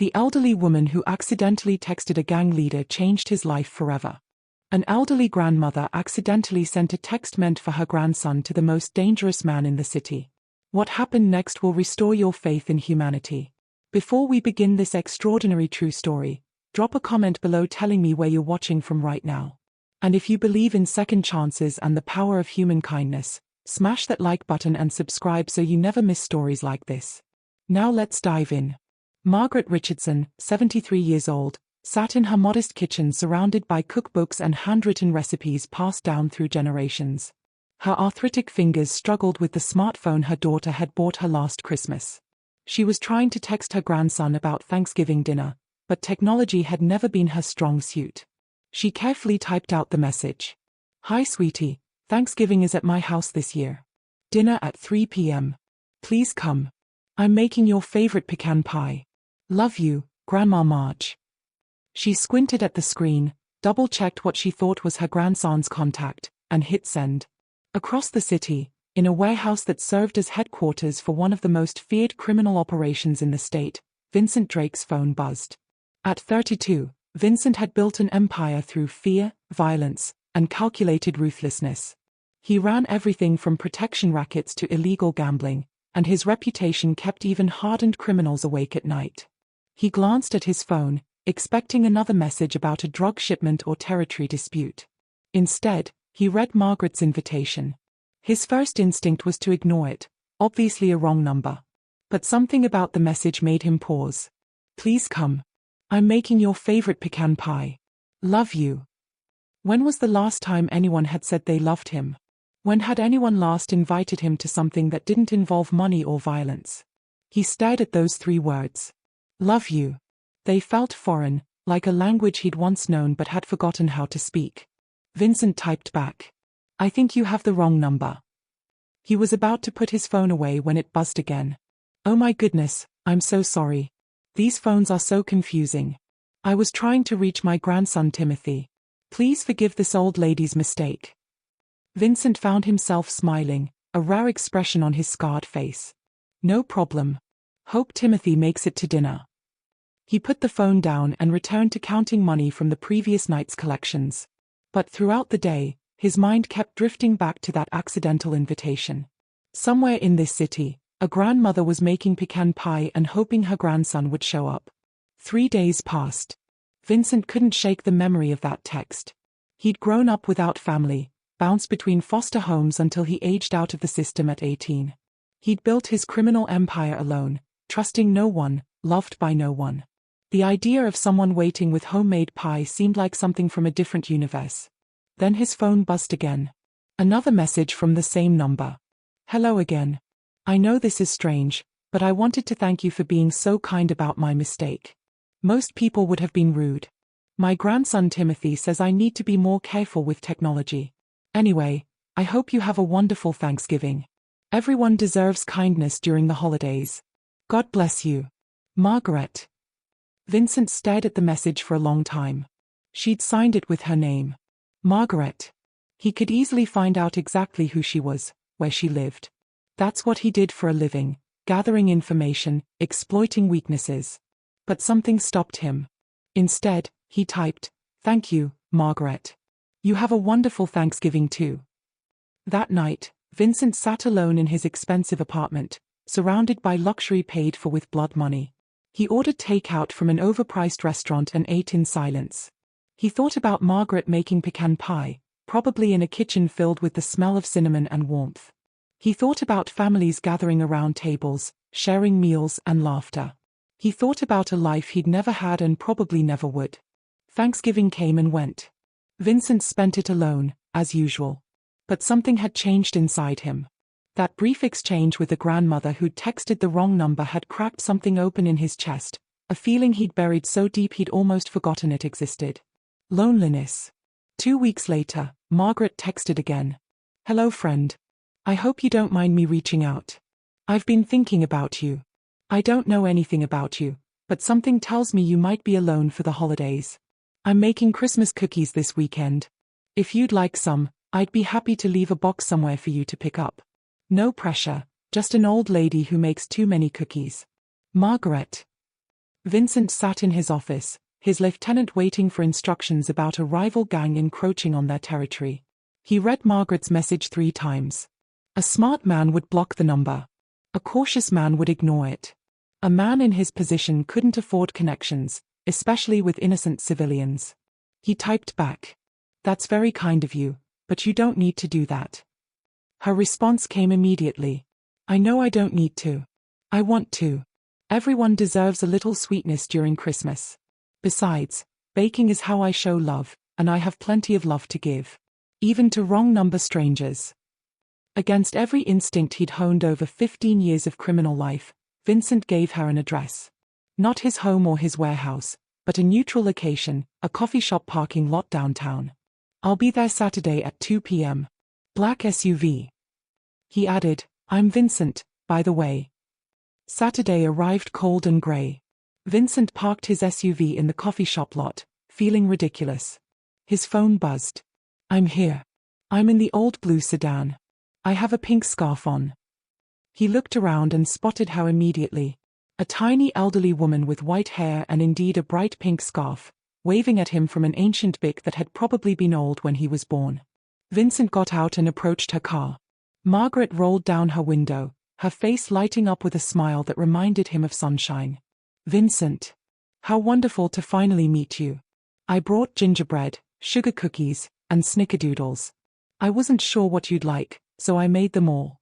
The elderly woman who accidentally texted a gang leader changed his life forever. An elderly grandmother accidentally sent a text meant for her grandson to the most dangerous man in the city. What happened next will restore your faith in humanity. Before we begin this extraordinary true story, drop a comment below telling me where you're watching from right now. And if you believe in second chances and the power of human kindness, smash that like button and subscribe so you never miss stories like this. Now let's dive in. Margaret Richardson, 73 years old, sat in her modest kitchen surrounded by cookbooks and handwritten recipes passed down through generations. Her arthritic fingers struggled with the smartphone her daughter had bought her last Christmas. She was trying to text her grandson about Thanksgiving dinner, but technology had never been her strong suit. She carefully typed out the message. "Hi sweetie, Thanksgiving is at my house this year. Dinner at 3 p.m. Please come. I'm making your favorite pecan pie. Love you, Grandma Marge." She squinted at the screen, double-checked what she thought was her grandson's contact, and hit send. Across the city, in a warehouse that served as headquarters for one of the most feared criminal operations in the state, Vincent Drake's phone buzzed. At 32, Vincent had built an empire through fear, violence, and calculated ruthlessness. He ran everything from protection rackets to illegal gambling, and his reputation kept even hardened criminals awake at night. He glanced at his phone, expecting another message about a drug shipment or territory dispute. Instead, he read Margaret's invitation. His first instinct was to ignore it, obviously a wrong number. But something about the message made him pause. "Please come. I'm making your favorite pecan pie. Love you." When was the last time anyone had said they loved him? When had anyone last invited him to something that didn't involve money or violence? He stared at those three words. Love you. They felt foreign, like a language he'd once known but had forgotten how to speak. Vincent typed back. "I think you have the wrong number." He was about to put his phone away when it buzzed again. "Oh my goodness, I'm so sorry. These phones are so confusing. I was trying to reach my grandson Timothy. Please forgive this old lady's mistake." Vincent found himself smiling, a rare expression on his scarred face. "No problem. Hope Timothy makes it to dinner." He put the phone down and returned to counting money from the previous night's collections. But throughout the day, his mind kept drifting back to that accidental invitation. Somewhere in this city, a grandmother was making pecan pie and hoping her grandson would show up. 3 days passed. Vincent couldn't shake the memory of that text. He'd grown up without family, bounced between foster homes until he aged out of the system at 18. He'd built his criminal empire alone, trusting no one, loved by no one. The idea of someone waiting with homemade pie seemed like something from a different universe. Then his phone buzzed again. Another message from the same number. "Hello again. I know this is strange, but I wanted to thank you for being so kind about my mistake. Most people would have been rude. My grandson Timothy says I need to be more careful with technology. Anyway, I hope you have a wonderful Thanksgiving. Everyone deserves kindness during the holidays. God bless you. Margaret." Vincent stared at the message for a long time. She'd signed it with her name. Margaret. He could easily find out exactly who she was, where she lived. That's what he did for a living, gathering information, exploiting weaknesses. But something stopped him. Instead, he typed, "Thank you, Margaret. You have a wonderful Thanksgiving too." That night, Vincent sat alone in his expensive apartment, surrounded by luxury paid for with blood money. He ordered takeout from an overpriced restaurant and ate in silence. He thought about Margaret making pecan pie, probably in a kitchen filled with the smell of cinnamon and warmth. He thought about families gathering around tables, sharing meals and laughter. He thought about a life he'd never had and probably never would. Thanksgiving came and went. Vincent spent it alone, as usual. But something had changed inside him. That brief exchange with the grandmother who'd texted the wrong number had cracked something open in his chest, a feeling he'd buried so deep he'd almost forgotten it existed. Loneliness. 2 weeks later, Margaret texted again. "Hello friend. I hope you don't mind me reaching out. I've been thinking about you. I don't know anything about you, but something tells me you might be alone for the holidays. I'm making Christmas cookies this weekend. If you'd like some, I'd be happy to leave a box somewhere for you to pick up. No pressure, just an old lady who makes too many cookies. Margaret." Vincent sat in his office, his lieutenant waiting for instructions about a rival gang encroaching on their territory. He read Margaret's message 3 times. A smart man would block the number. A cautious man would ignore it. A man in his position couldn't afford connections, especially with innocent civilians. He typed back. "That's very kind of you, but you don't need to do that." Her response came immediately. "I know I don't need to. I want to. Everyone deserves a little sweetness during Christmas. Besides, baking is how I show love, and I have plenty of love to give. Even to wrong-number strangers." Against every instinct he'd honed over 15 years of criminal life, Vincent gave her an address. Not his home or his warehouse, but a neutral location, a coffee shop parking lot downtown. "I'll be there Saturday at 2 p.m. Black SUV." He added, "I'm Vincent, by the way." Saturday arrived cold and grey. Vincent parked his SUV in the coffee shop lot, feeling ridiculous. His phone buzzed. "I'm here. I'm in the old blue sedan. I have a pink scarf on." He looked around and spotted her immediately. A tiny elderly woman with white hair and indeed a bright pink scarf, waving at him from an ancient Bic that had probably been old when he was born. Vincent got out and approached her car. Margaret rolled down her window, her face lighting up with a smile that reminded him of sunshine. "Vincent. How wonderful to finally meet you. I brought gingerbread, sugar cookies, and snickerdoodles. I wasn't sure what you'd like, so I made them all."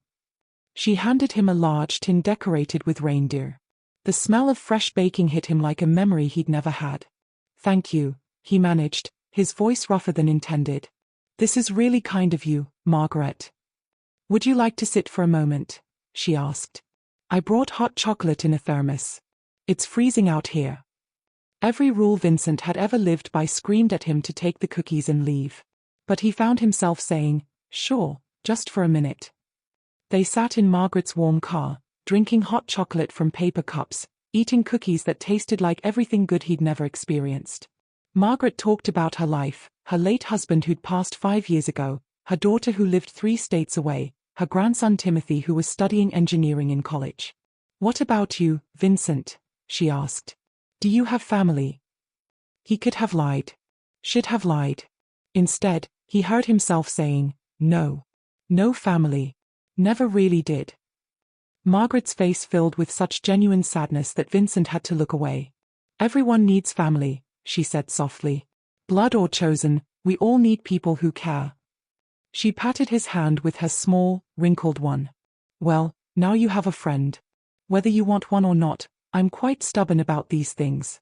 She handed him a large tin decorated with reindeer. The smell of fresh baking hit him like a memory he'd never had. "Thank you," he managed, his voice rougher than intended. "This is really kind of you, Margaret." "Would you like to sit for a moment?" she asked. "I brought hot chocolate in a thermos. It's freezing out here." Every rule Vincent had ever lived by screamed at him to take the cookies and leave. But he found himself saying, "Sure, just for a minute." They sat in Margaret's warm car, drinking hot chocolate from paper cups, eating cookies that tasted like everything good he'd never experienced. Margaret talked about her life, her late husband who'd passed 5 years ago, her daughter who lived 3 states away, her grandson Timothy who was studying engineering in college. "What about you, Vincent?" she asked. "Do you have family?" He could have lied. Should have lied. Instead, he heard himself saying, "No. No family. Never really did." Margaret's face filled with such genuine sadness that Vincent had to look away. "Everyone needs family," she said softly. "Blood or chosen, we all need people who care." She patted his hand with her small, wrinkled one. "Well, now you have a friend. Whether you want one or not, I'm quite stubborn about these things."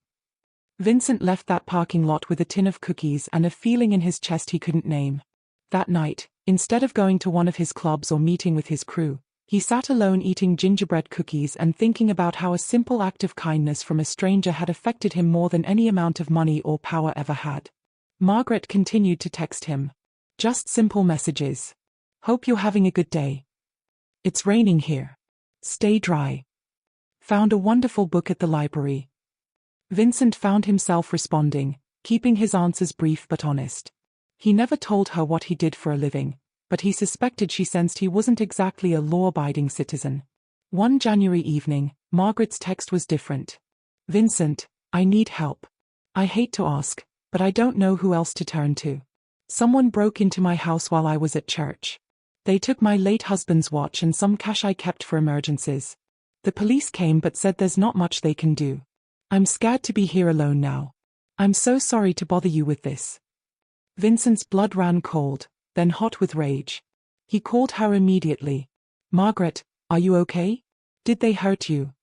Vincent left that parking lot with a tin of cookies and a feeling in his chest he couldn't name. That night, instead of going to one of his clubs or meeting with his crew, he sat alone eating gingerbread cookies and thinking about how a simple act of kindness from a stranger had affected him more than any amount of money or power ever had. Margaret continued to text him. Just simple messages. "Hope you're having a good day. It's raining here. Stay dry. Found a wonderful book at the library." Vincent found himself responding, keeping his answers brief but honest. He never told her what he did for a living, but he suspected she sensed he wasn't exactly a law-abiding citizen. One January evening, Margaret's text was different. "Vincent, I need help. I hate to ask, but I don't know who else to turn to. Someone broke into my house while I was at church. They took my late husband's watch and some cash I kept for emergencies. The police came but said there's not much they can do. I'm scared to be here alone now. I'm so sorry to bother you with this." Vincent's blood ran cold, then hot with rage. He called her immediately. "Margaret, are you okay? Did they hurt you?"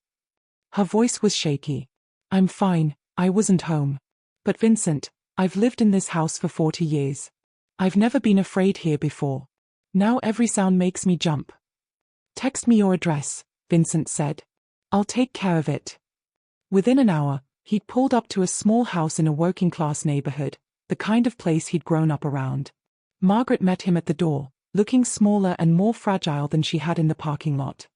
Her voice was shaky. "I'm fine, I wasn't home. But Vincent, I've lived in this house for 40 years. I've never been afraid here before. Now every sound makes me jump." "Text me your address," Vincent said. "I'll take care of it." Within an hour, he'd pulled up to a small house in a working-class neighborhood, the kind of place he'd grown up around. Margaret met him at the door, looking smaller and more fragile than she had in the parking lot.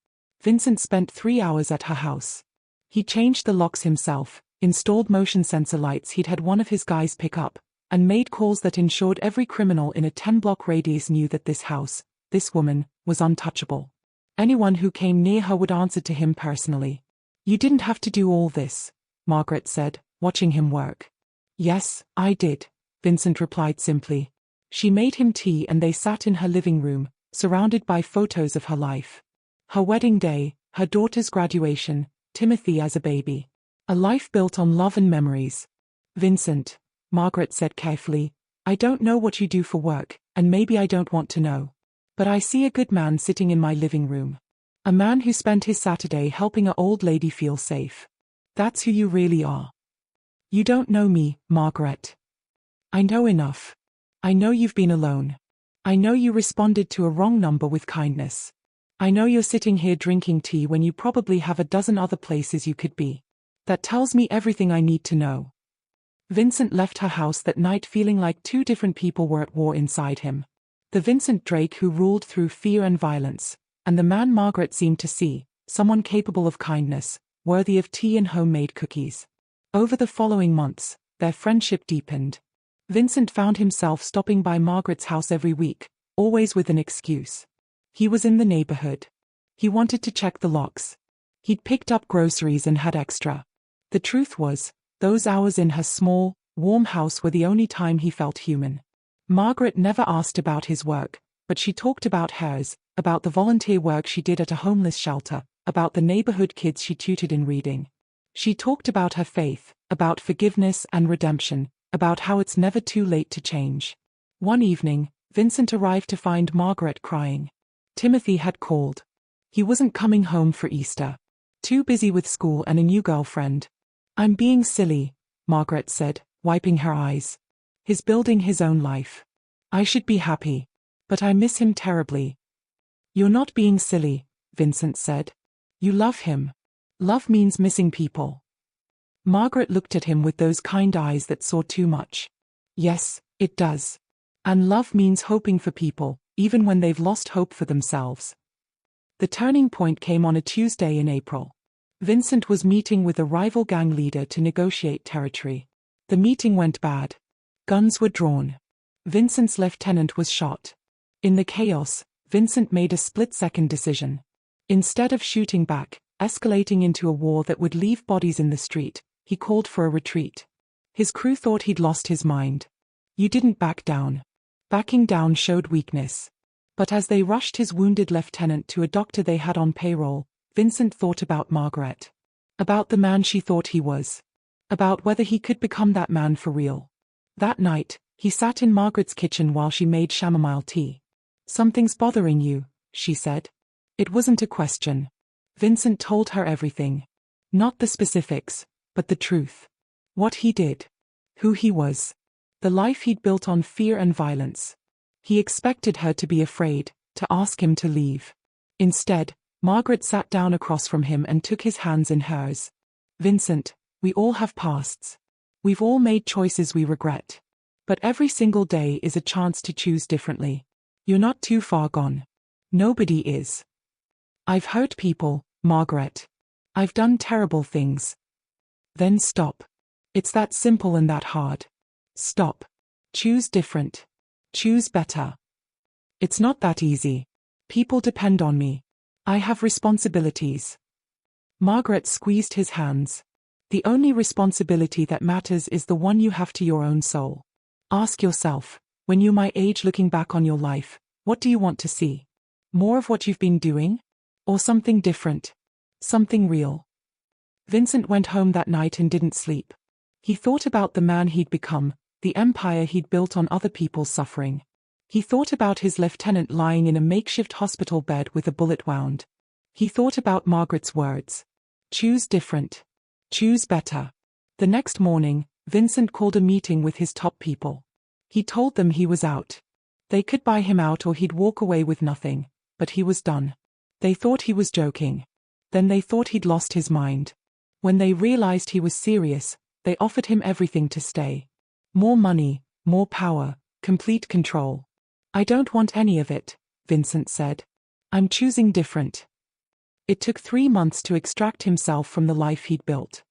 Vincent spent 3 hours at her house. He changed the locks himself, installed motion sensor lights he'd had one of his guys pick up, and made calls that ensured every criminal in a 10-block radius knew that this house, this woman, was untouchable. Anyone who came near her would answer to him personally. "You didn't have to do all this," Margaret said, watching him work. Yes, I did, Vincent replied simply. She made him tea and they sat in her living room, surrounded by photos of her life. Her wedding day, her daughter's graduation, Timothy as a baby. A life built on love and memories. Vincent, Margaret said carefully, I don't know what you do for work, and maybe I don't want to know. But I see a good man sitting in my living room. A man who spent his Saturday helping an old lady feel safe. That's who you really are. You don't know me, Margaret. I know enough. I know you've been alone. I know you responded to a wrong number with kindness. I know you're sitting here drinking tea when you probably have a dozen other places you could be. That tells me everything I need to know. Vincent left her house that night feeling like two different people were at war inside him. The Vincent Drake who ruled through fear and violence, and the man Margaret seemed to see, someone capable of kindness, worthy of tea and homemade cookies. Over the following months, their friendship deepened. Vincent found himself stopping by Margaret's house every week, always with an excuse. He was in the neighborhood. He wanted to check the locks. He'd picked up groceries and had extra. The truth was, those hours in her small, warm house were the only time he felt human. Margaret never asked about his work, but she talked about hers, about the volunteer work she did at a homeless shelter, about the neighborhood kids she tutored in reading. She talked about her faith, about forgiveness and redemption, about how it's never too late to change. One evening, Vincent arrived to find Margaret crying. Timothy had called. He wasn't coming home for Easter. Too busy with school and a new girlfriend. I'm being silly, Margaret said, wiping her eyes. He's building his own life. I should be happy. But I miss him terribly. You're not being silly, Vincent said. You love him. Love means missing people. Margaret looked at him with those kind eyes that saw too much. Yes, it does. And love means hoping for people, even when they've lost hope for themselves. The turning point came on a Tuesday in April. Vincent was meeting with a rival gang leader to negotiate territory. The meeting went bad. Guns were drawn. Vincent's lieutenant was shot. In the chaos, Vincent made a split-second decision. Instead of shooting back, escalating into a war that would leave bodies in the street, he called for a retreat. His crew thought he'd lost his mind. You didn't back down. Backing down showed weakness. But as they rushed his wounded lieutenant to a doctor they had on payroll, Vincent thought about Margaret. About the man she thought he was. About whether he could become that man for real. That night, he sat in Margaret's kitchen while she made chamomile tea. Something's bothering you, she said. It wasn't a question. Vincent told her everything. Not the specifics, but the truth. What he did. Who he was. The life he'd built on fear and violence. He expected her to be afraid, to ask him to leave. Instead, Margaret sat down across from him and took his hands in hers. Vincent, we all have pasts. We've all made choices we regret. But every single day is a chance to choose differently. You're not too far gone. Nobody is. I've hurt people, Margaret. I've done terrible things. Then stop. It's that simple and that hard. Stop. Choose different. Choose better. It's not that easy. People depend on me. I have responsibilities. Margaret squeezed his hands. The only responsibility that matters is the one you have to your own soul. Ask yourself, when you're my age looking back on your life, what do you want to see? More of what you've been doing? Or something different? Something real? Vincent went home that night and didn't sleep. He thought about the man he'd become, the empire he'd built on other people's suffering. He thought about his lieutenant lying in a makeshift hospital bed with a bullet wound. He thought about Margaret's words. Choose different. Choose better. The next morning, Vincent called a meeting with his top people. He told them he was out. They could buy him out or he'd walk away with nothing, but he was done. They thought he was joking. Then they thought he'd lost his mind. When they realized he was serious, they offered him everything to stay. More money, more power, complete control. I don't want any of it, Vincent said. I'm choosing different. It took 3 months to extract himself from the life he'd built.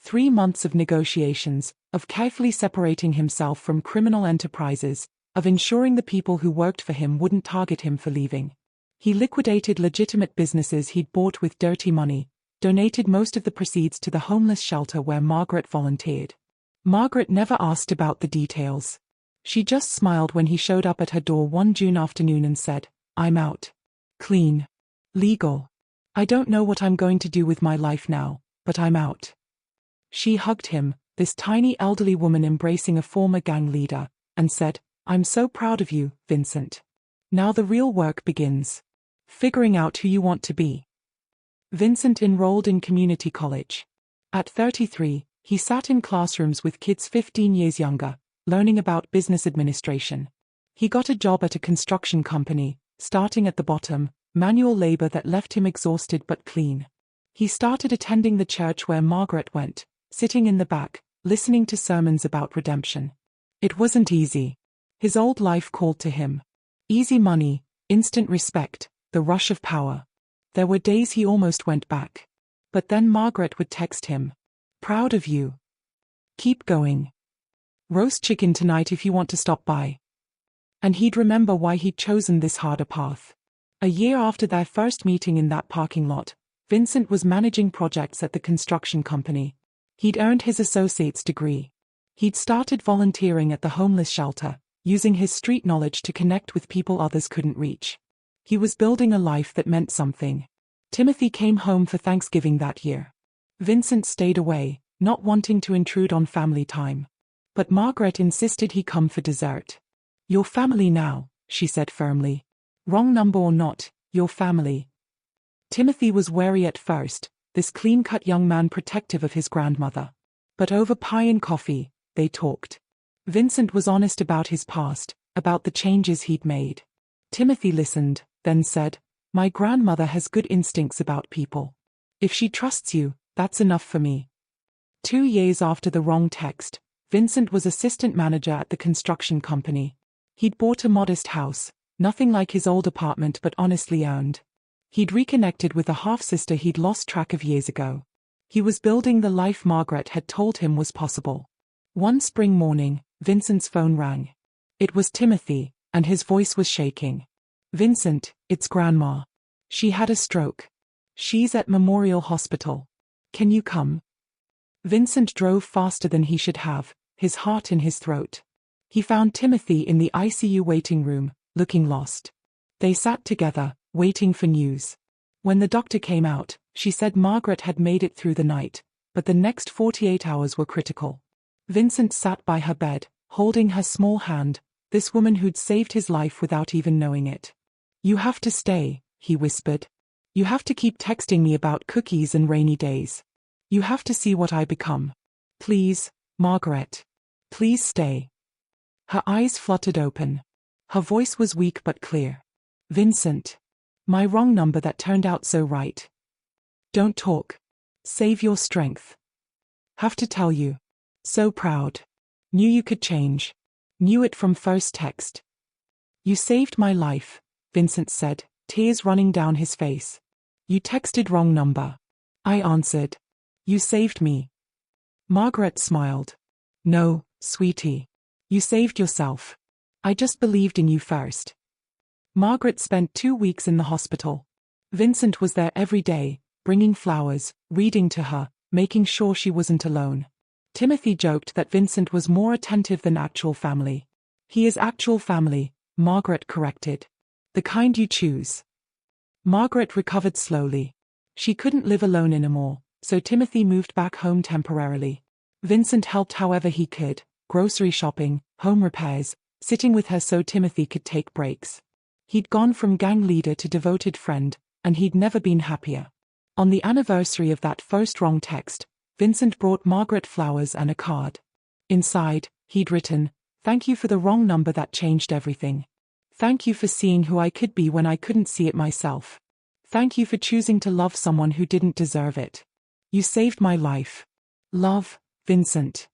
3 months of negotiations, of carefully separating himself from criminal enterprises, of ensuring the people who worked for him wouldn't target him for leaving. He liquidated legitimate businesses he'd bought with dirty money, donated most of the proceeds to the homeless shelter where Margaret volunteered. Margaret never asked about the details. She just smiled when he showed up at her door one June afternoon and said, "I'm out. Clean. Legal. I don't know what I'm going to do with my life now, but I'm out." She hugged him, this tiny elderly woman embracing a former gang leader, and said, "I'm so proud of you, Vincent. Now the real work begins. Figuring out who you want to be." Vincent enrolled in community college. At 33, he sat in classrooms with kids 15 years younger, learning about business administration. He got a job at a construction company, starting at the bottom, manual labor that left him exhausted but clean. He started attending the church where Margaret went, sitting in the back, listening to sermons about redemption. It wasn't easy. His old life called to him. Easy money, instant respect, the rush of power. There were days he almost went back. But then Margaret would text him. "Proud of you. Keep going. Roast chicken tonight if you want to stop by." And he'd remember why he'd chosen this harder path. A year after their first meeting in that parking lot, Vincent was managing projects at the construction company. He'd earned his associate's degree. He'd started volunteering at the homeless shelter, using his street knowledge to connect with people others couldn't reach. He was building a life that meant something. Timothy came home for Thanksgiving that year. Vincent stayed away, not wanting to intrude on family time. But Margaret insisted he come for dessert. "Your family now," she said firmly. "Wrong number or not, your family." Timothy was wary at first, this clean-cut young man protective of his grandmother. But over pie and coffee, they talked. Vincent was honest about his past, about the changes he'd made. Timothy listened, then said, "My grandmother has good instincts about people. If she trusts you, that's enough for me." 2 years after the wrong text, Vincent was assistant manager at the construction company. He'd bought a modest house, nothing like his old apartment but honestly earned. He'd reconnected with a half-sister he'd lost track of years ago. He was building the life Margaret had told him was possible. One spring morning, Vincent's phone rang. It was Timothy, and his voice was shaking. "Vincent, it's Grandma. She had a stroke. She's at Memorial Hospital. Can you come?" Vincent drove faster than he should have, his heart in his throat. He found Timothy in the ICU waiting room, looking lost. They sat together, waiting for news. When the doctor came out, she said Margaret had made it through the night, but the next 48 hours were critical. Vincent sat by her bed, holding her small hand, this woman who'd saved his life without even knowing it. "You have to stay," he whispered. "You have to keep texting me about cookies and rainy days. You have to see what I become. Please, Margaret. Please stay." Her eyes fluttered open. Her voice was weak but clear. "Vincent. My wrong number that turned out so right. Don't talk. Save your strength. Have to tell you. So proud. Knew you could change. Knew it from first text." "You saved my life," Vincent said, tears running down his face. "You texted wrong number." I answered. "You saved me." Margaret smiled. "No, sweetie. You saved yourself. I just believed in you first." Margaret spent 2 weeks in the hospital. Vincent was there every day, bringing flowers, reading to her, making sure she wasn't alone. Timothy joked that Vincent was more attentive than actual family. "He is actual family," Margaret corrected. "The kind you choose." Margaret recovered slowly. She couldn't live alone anymore, so Timothy moved back home temporarily. Vincent helped however he could, grocery shopping, home repairs, sitting with her so Timothy could take breaks. He'd gone from gang leader to devoted friend, and he'd never been happier. On the anniversary of that first wrong text, Vincent brought Margaret flowers and a card. Inside, he'd written, "Thank you for the wrong number that changed everything. Thank you for seeing who I could be when I couldn't see it myself. Thank you for choosing to love someone who didn't deserve it. You saved my life. Love, Vincent."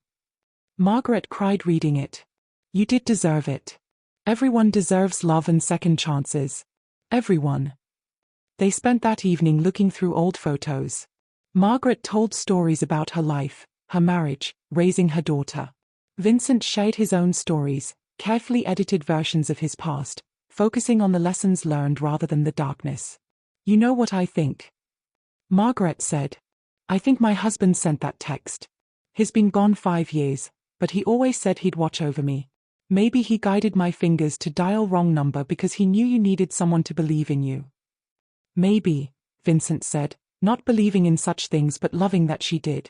Margaret cried reading it. "You did deserve it. Everyone deserves love and second chances. Everyone." They spent that evening looking through old photos. Margaret told stories about her life, her marriage, raising her daughter. Vincent shared his own stories, carefully edited versions of his past, focusing on the lessons learned rather than the darkness. "You know what I think?" Margaret said. I think my husband sent that text. He's been gone 5 years, but he always said he'd watch over me. Maybe he guided my fingers to dial wrong number because he knew you needed someone to believe in you. Maybe, Vincent said, not believing in such things but loving that she did.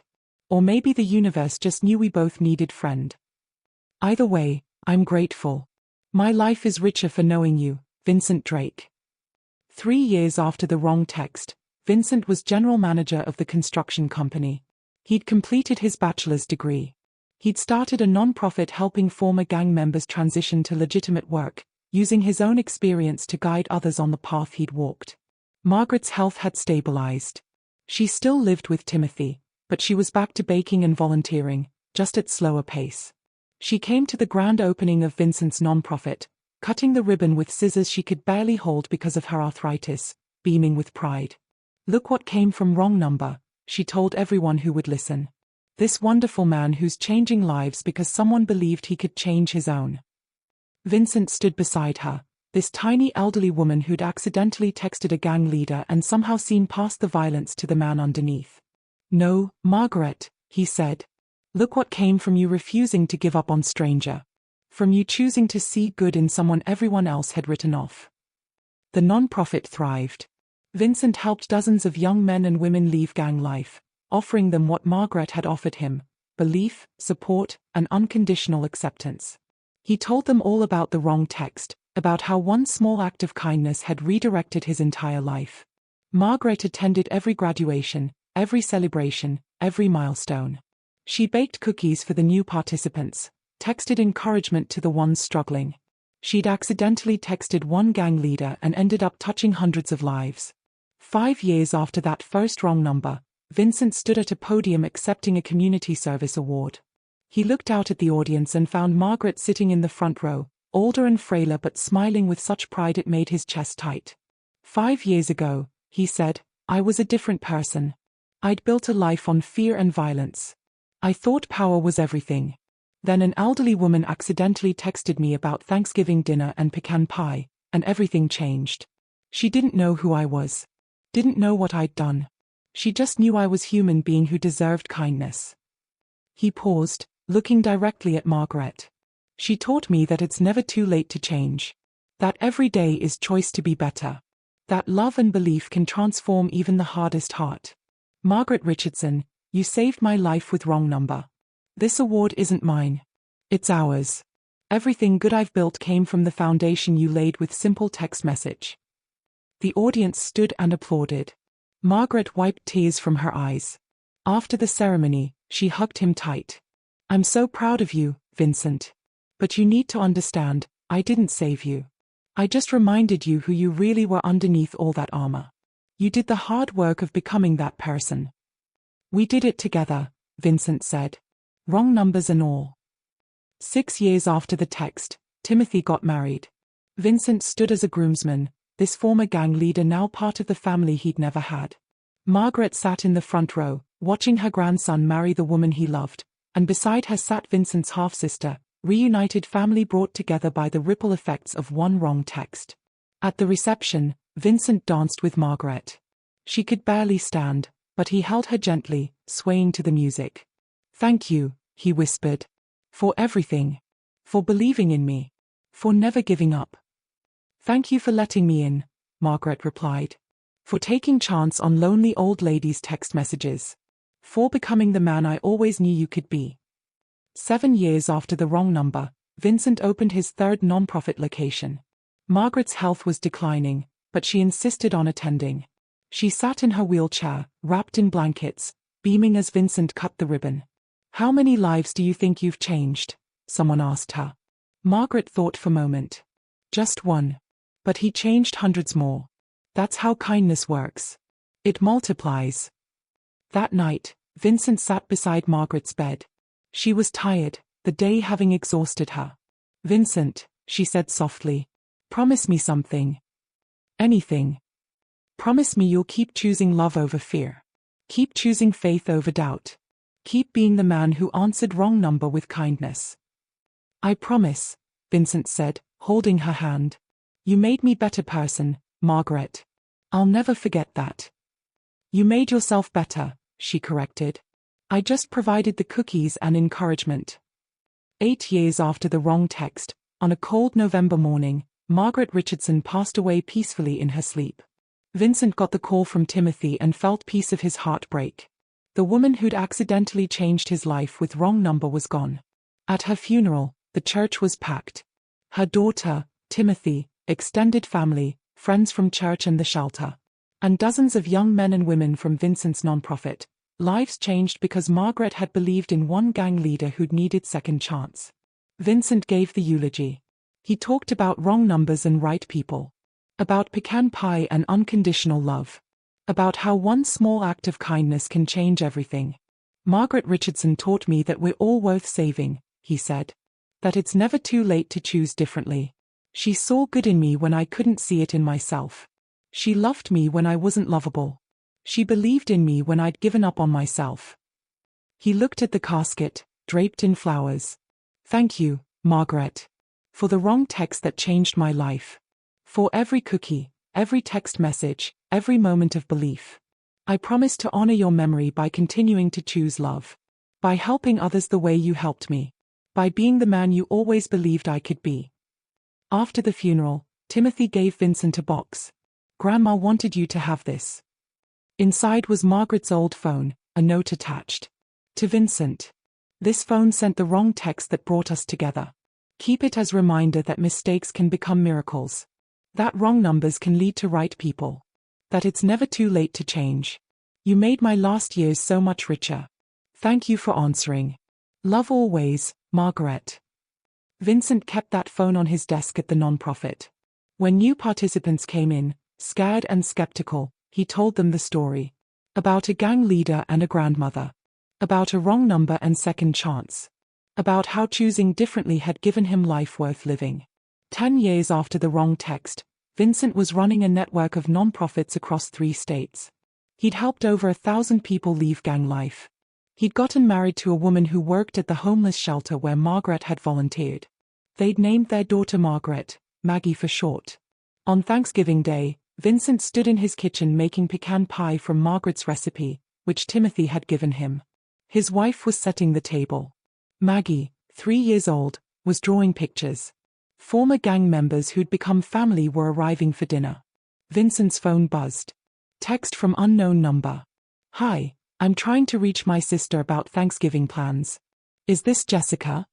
Or maybe the universe just knew we both needed friend. Either way, I'm grateful. My life is richer for knowing you, Vincent Drake. 3 years after the wrong text, Vincent was general manager of the construction company. He'd completed his bachelor's degree. He'd started a non-profit helping former gang members transition to legitimate work, using his own experience to guide others on the path he'd walked. Margaret's health had stabilized. She still lived with Timothy, but she was back to baking and volunteering, just at slower pace. She came to the grand opening of Vincent's non-profit, cutting the ribbon with scissors she could barely hold because of her arthritis, beaming with pride. Look what came from wrong number, she told everyone who would listen. This wonderful man who's changing lives because someone believed he could change his own. Vincent stood beside her, this tiny elderly woman who'd accidentally texted a gang leader and somehow seen past the violence to the man underneath. No, Margaret, he said. Look what came from you refusing to give up on stranger. From you choosing to see good in someone everyone else had written off. The non-profit thrived. Vincent helped dozens of young men and women leave gang life, offering them what Margaret had offered him: belief, support, and unconditional acceptance. He told them all about the wrong text, about how one small act of kindness had redirected his entire life. Margaret attended every graduation, every celebration, every milestone. She baked cookies for the new participants, texted encouragement to the ones struggling. She'd accidentally texted one gang leader and ended up touching hundreds of lives. 5 years after that first wrong number, Vincent stood at a podium accepting a community service award. He looked out at the audience and found Margaret sitting in the front row, older and frailer but smiling with such pride it made his chest tight. 5 years ago, he said, I was a different person. I'd built a life on fear and violence. I thought power was everything. Then an elderly woman accidentally texted me about Thanksgiving dinner and pecan pie, and everything changed. She didn't know who I was. Didn't know what I'd done. She just knew I was a human being who deserved kindness. He paused, looking directly at Margaret. She taught me that it's never too late to change. That every day is choice to be better. That love and belief can transform even the hardest heart. Margaret Richardson, you saved my life with wrong number. This award isn't mine. It's ours. Everything good I've built came from the foundation you laid with simple text message. The audience stood and applauded. Margaret wiped tears from her eyes. After the ceremony, she hugged him tight. I'm so proud of you, Vincent. But you need to understand, I didn't save you. I just reminded you who you really were underneath all that armor. You did the hard work of becoming that person. We did it together, Vincent said. Wrong numbers and all. 6 years after the text, Timothy got married. Vincent stood as a groomsman, this former gang leader now part of the family he'd never had. Margaret sat in the front row, watching her grandson marry the woman he loved, and beside her sat Vincent's half-sister, reunited family brought together by the ripple effects of one wrong text. At the reception, Vincent danced with Margaret. She could barely stand, but he held her gently, swaying to the music. Thank you, he whispered. For everything. For believing in me. For never giving up. Thank you for letting me in, Margaret replied. For taking chance on lonely old ladies' text messages. For becoming the man I always knew you could be. 7 years after the wrong number, Vincent opened his third non-profit location. Margaret's health was declining, but she insisted on attending. She sat in her wheelchair, wrapped in blankets, beaming as Vincent cut the ribbon. How many lives do you think you've changed? Someone asked her. Margaret thought for a moment. Just one. But he changed hundreds more. That's how kindness works. It multiplies. That night, Vincent sat beside Margaret's bed. She was tired, the day having exhausted her. Vincent, she said softly, promise me something. Anything. Promise me you'll keep choosing love over fear. Keep choosing faith over doubt. Keep being the man who answered wrong number with kindness. I promise, Vincent said, holding her hand. You made me better person, Margaret. I'll never forget that. You made yourself better, she corrected. I just provided the cookies and encouragement. 8 years after the wrong text, on a cold November morning, Margaret Richardson passed away peacefully in her sleep. Vincent got the call from Timothy and felt piece of his heart break. The woman who'd accidentally changed his life with wrong number was gone. At her funeral, the church was packed. Her daughter, Timothy, extended family, friends from church and the shelter, and dozens of young men and women from Vincent's nonprofit. Lives changed because Margaret had believed in one gang leader who'd needed second chance. Vincent gave the eulogy. He talked about wrong numbers and right people. About pecan pie and unconditional love. About how one small act of kindness can change everything. Margaret Richardson taught me that we're all worth saving, he said. That it's never too late to choose differently. She saw good in me when I couldn't see it in myself. She loved me when I wasn't lovable. She believed in me when I'd given up on myself. He looked at the casket, draped in flowers. Thank you, Margaret. For the wrong text that changed my life. For every cookie, every text message, every moment of belief. I promise to honor your memory by continuing to choose love. By helping others the way you helped me. By being the man you always believed I could be. After the funeral, Timothy gave Vincent a box. Grandma wanted you to have this. Inside was Margaret's old phone, a note attached. To Vincent. This phone sent the wrong text that brought us together. Keep it as a reminder that mistakes can become miracles. That wrong numbers can lead to right people. That it's never too late to change. You made my last years so much richer. Thank you for answering. Love always, Margaret. Vincent kept that phone on his desk at the nonprofit. When new participants came in, scared and skeptical, he told them the story. About a gang leader and a grandmother. About a wrong number and second chance. About how choosing differently had given him life worth living. 10 years after the wrong text, Vincent was running a network of nonprofits across 3 states. He'd helped over 1,000 people leave gang life. He'd gotten married to a woman who worked at the homeless shelter where Margaret had volunteered. They'd named their daughter Margaret, Maggie for short. On Thanksgiving Day, Vincent stood in his kitchen making pecan pie from Margaret's recipe, which Timothy had given him. His wife was setting the table. Maggie, 3 years old, was drawing pictures. Former gang members who'd become family were arriving for dinner. Vincent's phone buzzed. Text from unknown number. Hi, I'm trying to reach my sister about Thanksgiving plans. Is this Jessica?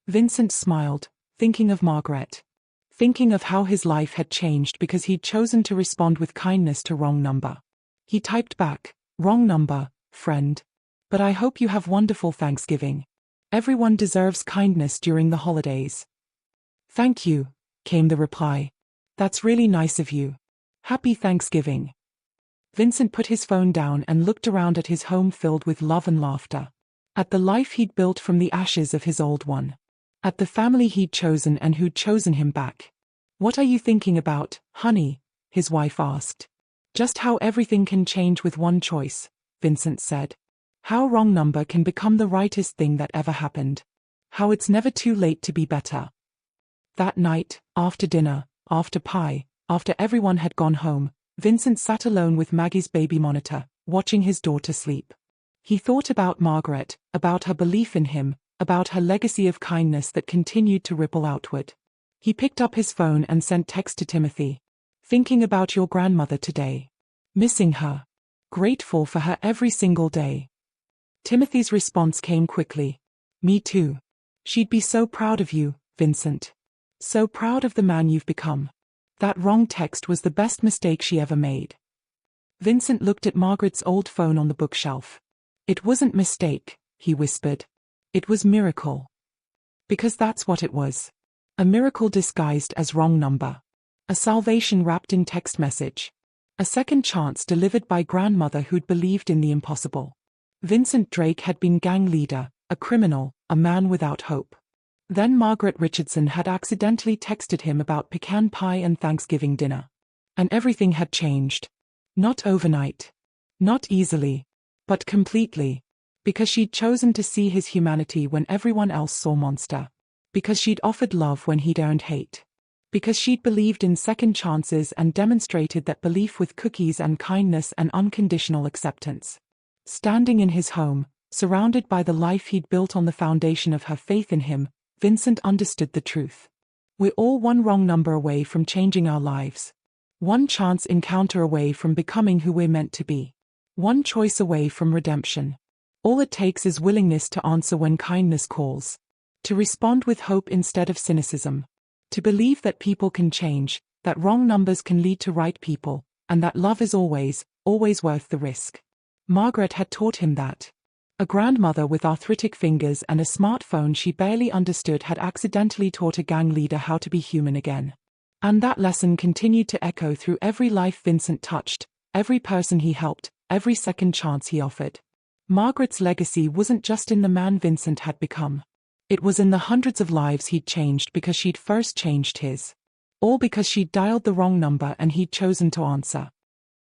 Vincent smiled, thinking of Margaret. Thinking of how his life had changed because he'd chosen to respond with kindness to wrong number. He typed back, wrong number, friend. But I hope you have wonderful Thanksgiving. Everyone deserves kindness during the holidays. Thank you, came the reply. That's really nice of you. Happy Thanksgiving. Vincent put his phone down and looked around at his home filled with love and laughter. At the life he'd built from the ashes of his old one. At the family he'd chosen and who'd chosen him back. What are you thinking about, honey? His wife asked. Just how everything can change with one choice, Vincent said. How wrong number can become the rightest thing that ever happened. How it's never too late to be better. That night, after dinner, after pie, after everyone had gone home, Vincent sat alone with Maggie's baby monitor, watching his daughter sleep. He thought about Margaret, about her belief in him, about her legacy of kindness that continued to ripple outward. He picked up his phone and sent text to Timothy. Thinking about your grandmother today. Missing her. Grateful for her every single day. Timothy's response came quickly. Me too. She'd be so proud of you, Vincent. So proud of the man you've become. That wrong text was the best mistake she ever made. Vincent looked at Margaret's old phone on the bookshelf. It wasn't mistake, he whispered. It was miracle. Because that's what it was. A miracle disguised as wrong number. A salvation wrapped in text message. A second chance delivered by grandmother who'd believed in the impossible. Vincent Drake had been gang leader, a criminal, a man without hope. Then Margaret Richardson had accidentally texted him about pecan pie and Thanksgiving dinner. And everything had changed. Not overnight. Not easily. But completely. Because she'd chosen to see his humanity when everyone else saw monster. Because she'd offered love when he'd earned hate. Because she'd believed in second chances and demonstrated that belief with cookies and kindness and unconditional acceptance. Standing in his home, surrounded by the life he'd built on the foundation of her faith in him, Vincent understood the truth. We're all one wrong number away from changing our lives. One chance encounter away from becoming who we're meant to be. One choice away from redemption. All it takes is willingness to answer when kindness calls. To respond with hope instead of cynicism. To believe that people can change, that wrong numbers can lead to right people, and that love is always, always worth the risk. Margaret had taught him that. A grandmother with arthritic fingers and a smartphone she barely understood had accidentally taught a gang leader how to be human again. And that lesson continued to echo through every life Vincent touched, every person he helped, every second chance he offered. Margaret's legacy wasn't just in the man Vincent had become. It was in the hundreds of lives he'd changed because she'd first changed his. All because she'd dialed the wrong number and he'd chosen to answer.